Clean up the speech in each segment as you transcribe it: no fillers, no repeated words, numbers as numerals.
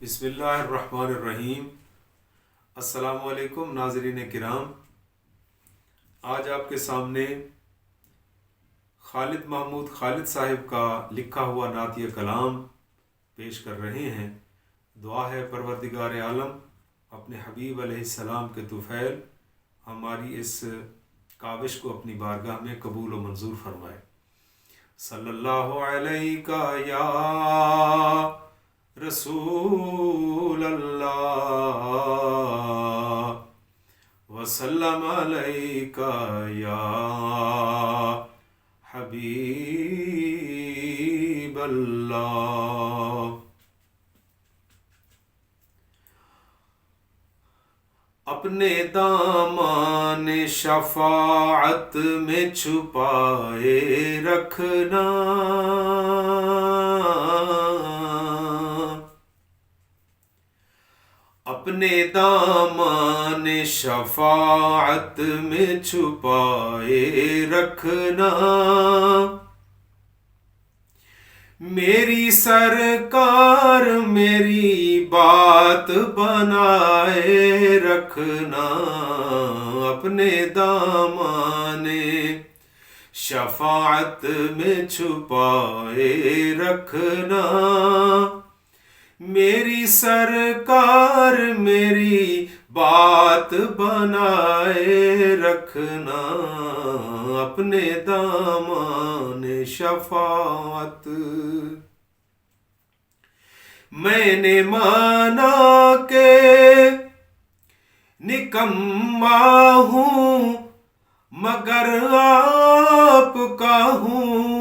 بسم اللہ الرحمن الرحیم۔ السلام علیکم ناظرین کرام، آج آپ کے سامنے خالد محمود خالد صاحب کا لکھا ہوا نعتیہ کلام پیش کر رہے ہیں۔ دعا ہے پروردگار عالم اپنے حبیب علیہ السلام کے طفیل ہماری اس کاوش کو اپنی بارگاہ میں قبول و منظور فرمائے۔ صلی اللہ علیہ یا رسول اللہ وسلم علیک یا حبیب اللہ۔ اپنے دامان شفاعت میں چھپائے رکھنا، اپنے دامان شفاعت میں چھپائے رکھنا، میری سرکار میری بات بنائے رکھنا، اپنے دامان شفاعت میں چھپائے رکھنا، میری سرکار میری بات بنائے رکھنا، اپنے دامان شفاعت۔ میں نے مانا کہ نکما ہوں مگر آپ کا ہوں،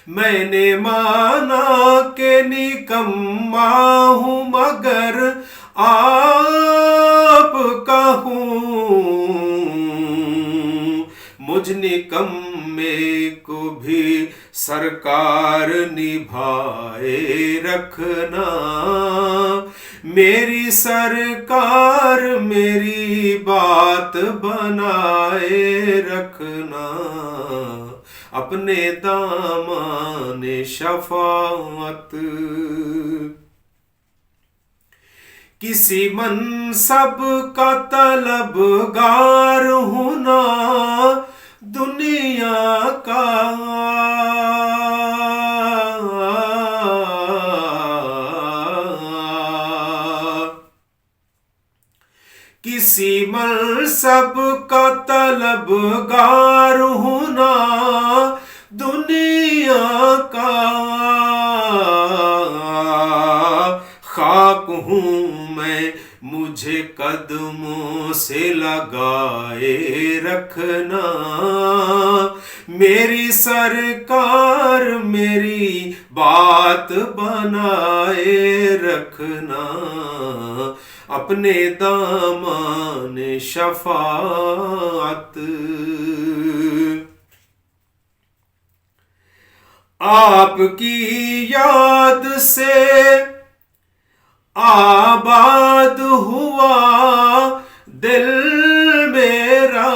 میں نے مانا کہ نکما ہوں مگر آپ کا ہوں، مجھ نکمے کو بھی سرکار نبھائے رکھنا، میری سرکار میری بات بنائے رکھنا، اپنے دامان شفاعت۔ کسی منصب کا طلبگار ہونا دنیا کا، کسی منصب کا طلبگار ہونا دنیا کا، خاک ہوں میں مجھے قدموں سے لگائے رکھنا، میری سرکار میری بات بنائے رکھنا، اپنے دامان شفاعت۔ آپ کی یاد سے آباد ہوا دل میرا،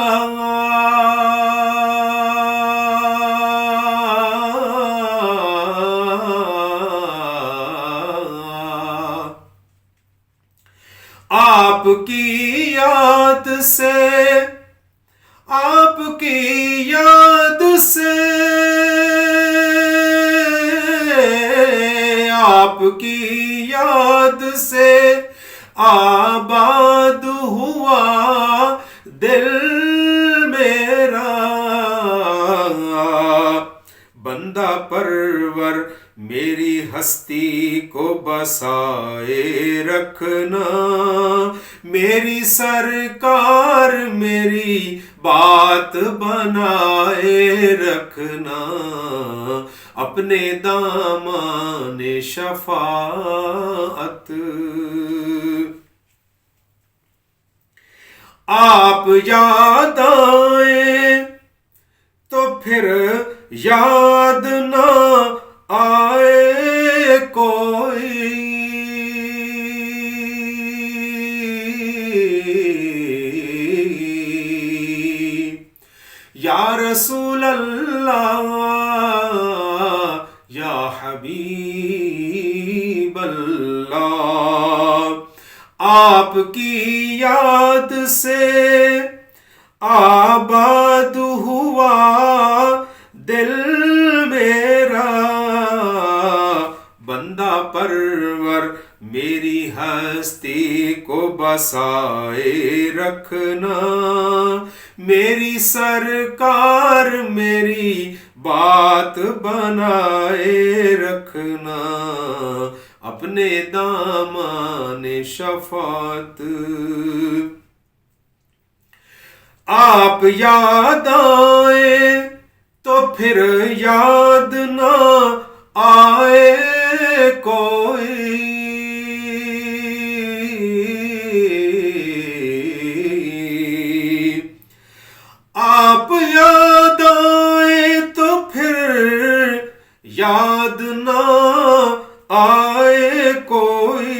آپ کی یاد سے، آپ کی یاد سے، آپ کی یاد سے آباد ہوا دل میرا، بندہ پرور میری ہستی کو بسائے رکھنا، میری سرکار میری بات بنائے رکھنا، اپنے دامان شفاعت۔ آپ یاد آئیں تو پھر یاد نہ آئے کوئی، یا رسول اللہ یا حبیب اللہ، آپ کی یاد سے آباد ہوا دل میرا، بندہ پرور میری ہستی کو بسائے رکھنا، میری سرکار میری بات بنائے رکھنا، اپنے دامان شفاعت۔ آپ یاد آئے تو پھر یاد نہ آئے کوئی، آپ یاد آئے تو پھر یاد نہ آئے کوئی،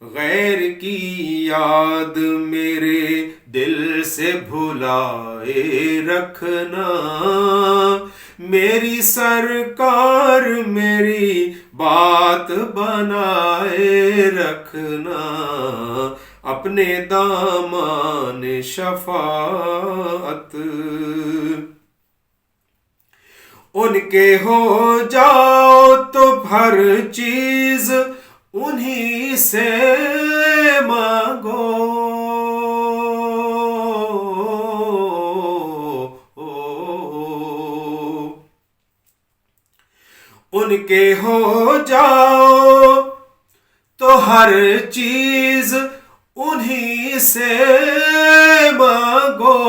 غیر کی یاد میرے دل سے بھلائے رکھنا، میری سرکار میری بات بنائے رکھنا، اپنے دامان شفاعت۔ ان کے ہو جاؤ تو ہر چیز انہی سے مانگو، ان کے ہو جاؤ تو ہر چیز انہی سے مانگو،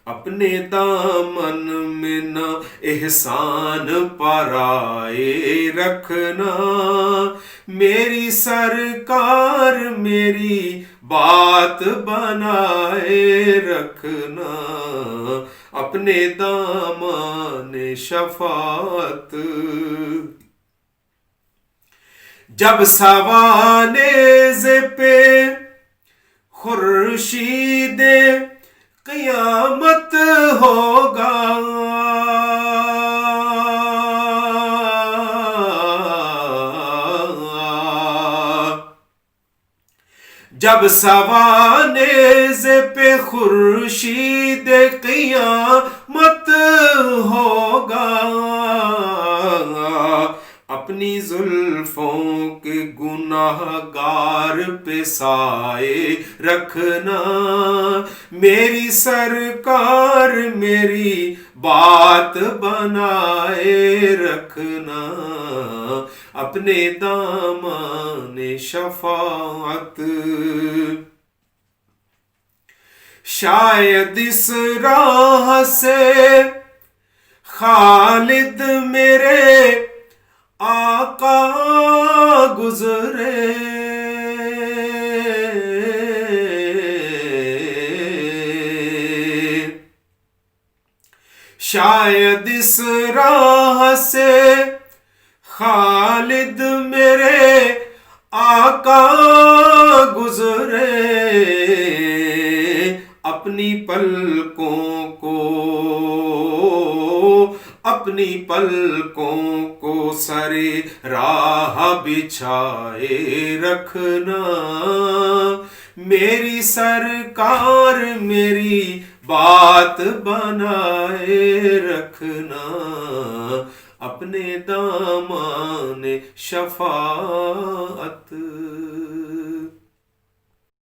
اپنے دامن میں نہ احسان پرائے رکھنا، میری سرکار میری بات بنائے رکھنا، اپنے دامان شفاعت۔ جب سوانیز پہ خورشید قیامت ہوگا، جب سوانیز پہ خورشید قیامت ہوگا، اپنی زلفوں کے گناہ گار پہ سائے رکھنا، میری سرکار میری بات بنائے رکھنا، اپنے دامان شفاعت۔ شاید اس راہ سے خالد میرے آقا گزرے، شاید اس راہ سے خالد میرے آقا گزرے، اپنی پلکوں کو سرے راہ بچھائے رکھنا، میری سرکار میری بات بنائے رکھنا، اپنے دامان شفاعت۔